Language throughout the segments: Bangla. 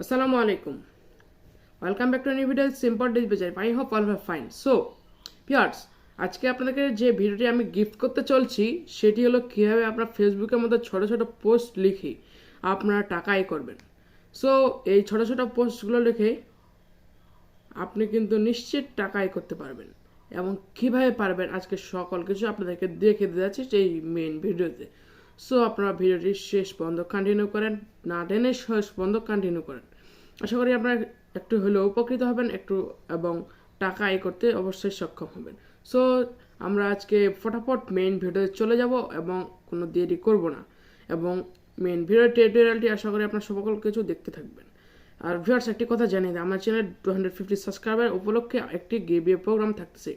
Assalamu alaikum. Welcome back to a new video simple daily bazaar. I hope all are fine. So, viewers, আজকে আপনাদেরকে যে ভিডিওটি আমি গিফট করতে চলছি সেটি হলো কিভাবে আপনার ফেসবুকের মধ্যে ছোট ছোট পোস্ট লিখে আপনারা টাকা আয় করবেন। সো এই ছোট ছোট পোস্টগুলো লিখে আপনি কিন্তু নিশ্চিত টাকা আয় করতে পারবেন এবং কিভাবে পারবেন আজকে সকল কিছু আপনাদেরকে দেখে দিতে যাচ্ছি এই মেইন ভিডিওতে। সো আপনারা ভিডিওটি শেষ পর্যন্ত কন্টিনিউ করেন, না টেনে শেষ পর্যন্ত কন্টিনিউ করেন। আশা করি আপনারা একটু হলেও উপকৃত হবেন এবং টাকা আয় করতে অবশ্যই সক্ষম হবেন। সো আমরা আজকে ফটাফট মেইন ভিডিওতে চলে যাব এবং কোনো দেরি করব না এবং মেইন ভিডিও টিউটোরিয়ালটি আশা করি আপনার সকল কিছু দেখতে থাকবেন। আর ভিউয়ার্স, একটি কথা জানিয়ে দিই, আমার চ্যানেল 250 সাবস্ক্রাইবার উপলক্ষে একটি গিভওয়ে প্রোগ্রাম থাকতেছে।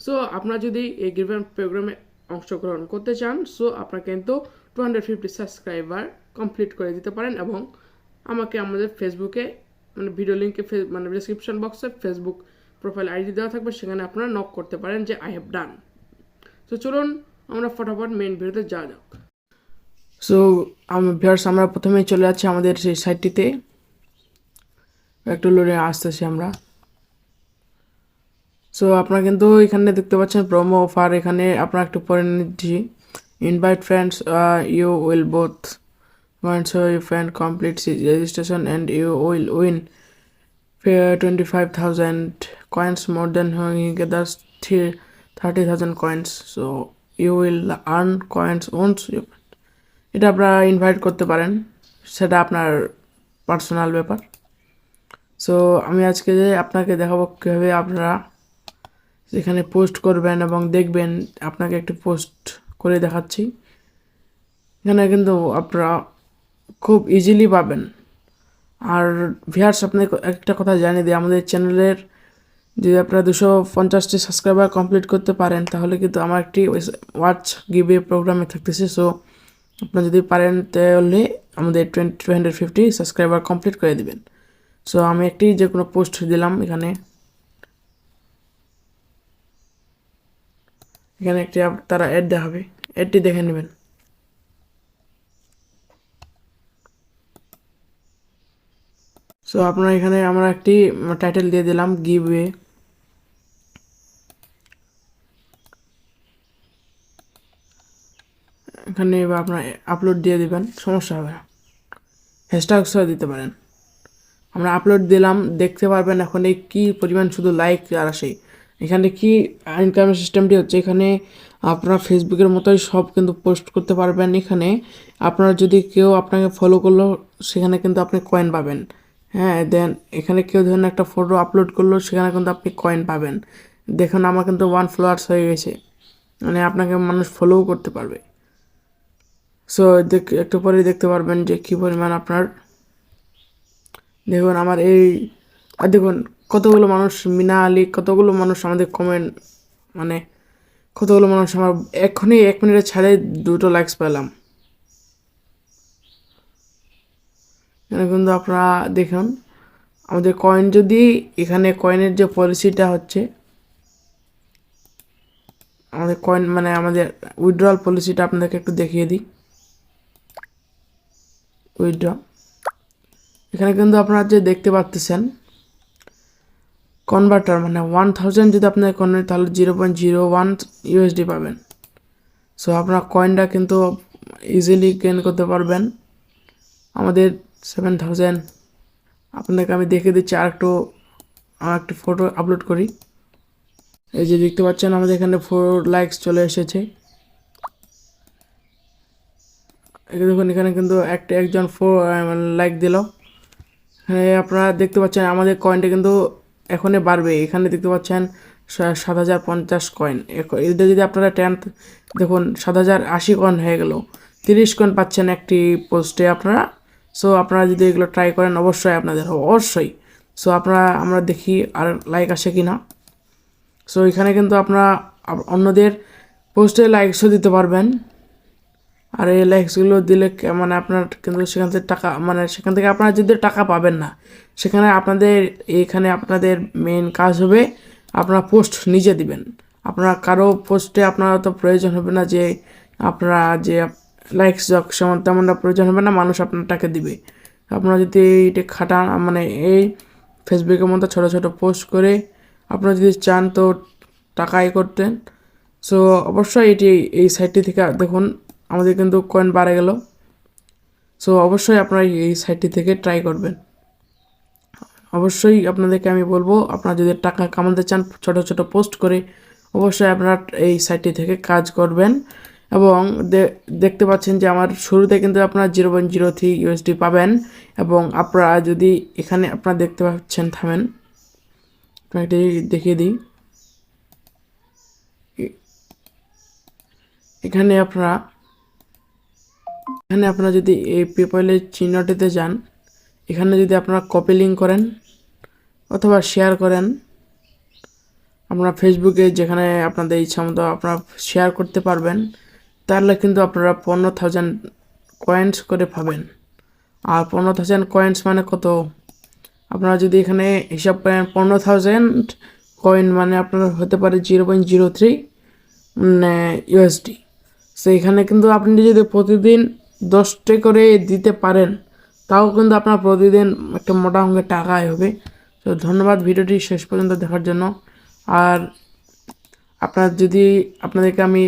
সো আপনারা যদি এই গিভওয়ে প্রোগ্রামে অংশগ্রহণ করতে চান, সো আপনারা কিন্তু 250 সাবস্ক্রাইবার কমপ্লিট করে দিতে পারেন এবং আমাকে আমাদের ফেসবুকে ভিডিও লিঙ্কে ডিসক্রিপশন বক্সে ফেসবুক প্রোফাইল আইডি দেওয়া থাকবে, সেখানে আপনারা নক করতে পারেন যে আই হ্যাভ ডান। তো চলুন আমরা ফটাফট মেইন ভিডিওতে যাওয়া যাক। সো ভিউয়ার্স, আমরা প্রথমেই চলে যাচ্ছি আমাদের সেই সাইটটিতে। একটু লোডে আসতেছি আমরা। সো আপনারা কিন্তু এখানে দেখতে পাচ্ছেন প্রোমো অফার। এখানে আপনারা একটু পরে নিচ্ছি invite friends, you will both once your friend completes his registration and you will win 25,000 coins more than when he gathers 30,000 coins. So you will earn coins once you এটা আপনারা ইনভাইট করতে পারেন, সেটা আপনার পার্সোনাল ব্যাপার। সো আমি আজকে আপনাকে দেখাবো কীভাবে আপনারা এখানে পোস্ট করবেন এবং দেখবেন। আপনাকে একটি পোস্ট করে দেখাচ্ছি। এখানে কিন্তু আপনারা খুব ইজিলি পাবেন। আর ভিউয়ার্স, আপনাদের একটা কথা জানিয়ে দিই, আমাদের চ্যানেলের যদি আপনারা 250টি সাবস্ক্রাইবার কমপ্লিট করতে পারেন তাহলে কিন্তু আমার একটি ওয়াচ গিভওয়ে প্রোগ্রামে থাকতেছে। সো আপনারা যদি পারেন তাহলে আমাদের 250 সাবস্ক্রাইবার কমপ্লিট করে দিবেন। সো আমি একটি যে কোনো পোস্ট দিলাম এখানে একটি তারা অ্যাড দেখাবে, অ্যাডটি দেখে নেবেন। সো আপনারা এখানে আমরা একটি টাইটেল দিয়ে দিলাম গিভওয়ে। এখানে এবার আপনারা আপলোড দিয়ে দিবেন, সমস্যা হবে না। হ্যাশট্যাগ সহ দিতে পারেন। আমরা আপলোড দিলাম, দেখতে পারবেন এখন এই কী পরিমাণ শুধু লাইক আর আসে। এখানে কি ইনকাম সিস্টেমটি হচ্ছে, এখানে আপনারা ফেসবুকের মতোই সব কিন্তু পোস্ট করতে পারবেন। এখানে আপনারা যদি কেউ আপনাকে ফলো করলো সেখানে কিন্তু আপনি কয়েন পাবেন। হ্যাঁ, দেন এখানে কেউ ধরুন একটা ফটো আপলোড করলো, সেখানে কিন্তু আপনি কয়েন পাবেন। দেখুন আমার কিন্তু 1 ফলোয়ার্স হয়ে গেছে, মানে আপনাকে মানুষ ফলোও করতে পারবে। সো একটু পরেই দেখতে পারবেন যে কী পরিমাণ আপনার, দেখুন আমার এই, আর দেখুন কতগুলো মানুষ, মিনা আলী, কতগুলো মানুষ আমাদের কমেন্ট, কতগুলো মানুষ আমার এখনই 1 মিনিটে ছাড়ে 2টো লাইকস পেলাম। এখানে কিন্তু আপনারা দেখুন আমাদের কয়েন, যদি এখানে কয়েনের যে পলিসিটা হচ্ছে, আমাদের কয়েন আমাদের উইথড্রল পলিসিটা আপনাদেরকে একটু দেখিয়ে দিই। উইথড্র, এখানে কিন্তু আপনারা যে দেখতে পাচ্ছেন কনভার্টার 1000 যদি আপনার কয়েন তাহলে 0.01 USD পাবেন। সো আপনার কয়েনটা কিন্তু ইজিলি গেইন করতে পারবেন। আমাদের 7000, আপনাদেরকে আমি দেখে দিচ্ছি। আর একটু ফটো আপলোড করি। এই যে দেখতে পাচ্ছেন আমাদের এখানে 4 লাইকস চলে এসেছে। দেখুন এখানে কিন্তু একজন 4 লাইক দিল। এখানে আপনারা দেখতে পাচ্ছেন আমাদের কয়েনটা কিন্তু এখনই বাড়বে। এখানে দেখতে পাচ্ছেন 7050 কয়েন। এটা যদি আপনারা দেখুন 7080 কয়েন হয়ে গেল, 30 কয়েন পাচ্ছেন একটি পোস্টে আপনারা। সো আপনারা যদি এগুলো ট্রাই করেন অবশ্যই আপনাদের অবশ্যই। সো আমরা দেখি আর লাইক আসে কি না। সো এখানে কিন্তু আপনারা অন্যদের পোস্টে লাইকসও দিতে পারবেন। আর এই লাইকসগুলো দিলে আপনার কিন্তু সেখান থেকে টাকা, সেখান থেকে আপনারা যদি টাকা পাবেন না, সেখানে আপনাদের মেইন কাজ হবে আপনারা পোস্ট নিজে দিবেন। আপনারা কারো পোস্টে আপনারা তো প্রয়োজন হবে না যে আপনারা যে লাইকস তেমনটা প্রয়োজন হবে না, মানুষ আপনার টাকা দিবে। আপনারা যদি এইটা খাটান মানে এই ফেসবুকের মধ্যে ছোটো ছোটো পোস্ট করে আপনারা যদি চান তো টাকা আয় করতেন। সো অবশ্যই এই সাইটটি থেকে দেখুন আমাদের কিন্তু কয়েন বাড়ে গেল। সো অবশ্যই আপনারা এই সাইটটি থেকে ট্রাই করবেন। অবশ্যই আপনাদেরকে আমি বলবো আপনারা যদি টাকা কামাতে চান ছোটো ছোটো পোস্ট করে অবশ্যই আপনারা এই সাইটটি থেকে কাজ করবেন। এবং দেখতে পাচ্ছেন যে আমার শুরুতে কিন্তু আপনারা 0.03 USD পাবেন। এবং আপনারা যদি এখানে আপনারা দেখতে পাচ্ছেন, থামেন আপনাকে দেখিয়ে দিই। এখানে আপনারা যদি এই পেপ্যালের চিহ্নটিতে যান, এখানে যদি আপনারা কপি লিঙ্ক করেন অথবা শেয়ার করেন, আপনারা ফেসবুকে যেখানে আপনাদের ইচ্ছা মতো আপনারা শেয়ার করতে পারবেন, তাহলে কিন্তু আপনারা 15,000 কয়েন্স করে পাবেন। আর 15,000 কয়েন্স মানে কত, আপনারা যদি এখানে হিসাব করেন 15,000 কয়েন মানে আপনার হতে পারে 0.03 USD। সো এখানে কিন্তু আপনি যদি প্রতিদিন 10টা করে দিতে পারেন তাও কিন্তু আপনার প্রতিদিন একটা মোটা অঙ্কের টাকা আয় হবে। তো ধন্যবাদ ভিডিওটি শেষ পর্যন্ত দেখার জন্য। আর আপনাদেরকে আমি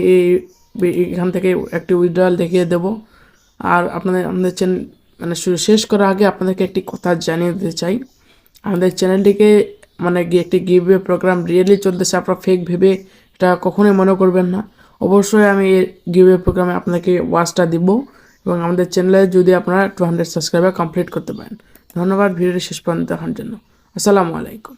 এখান থেকে একটি উইথড্রয়াল দেখিয়ে দেব। আর আমাদের চ্যানেল মানে শেষ করার আগে আপনাদেরকে একটি কথা জানিয়ে দিতে চাই, আমাদের চ্যানেলটিকে মানে একটি গিভওয়ে প্রোগ্রাম রিয়েলি চলতেছে, আপনারা ফেক ভেবে এটা কখনোই মনে করবেন না। অবশ্যই আমি এই গিভওয়ে প্রোগ্রামে আপনাকে ওয়াচটা দিব এবং আমাদের চ্যানেলে যদি আপনারা 200 সাবস্ক্রাইবার কমপ্লিট করতে পারেন। ধন্যবাদ ভিডিওটি শেষ পর্যন্ত দেখার জন্য। আসসালামু আলাইকুম।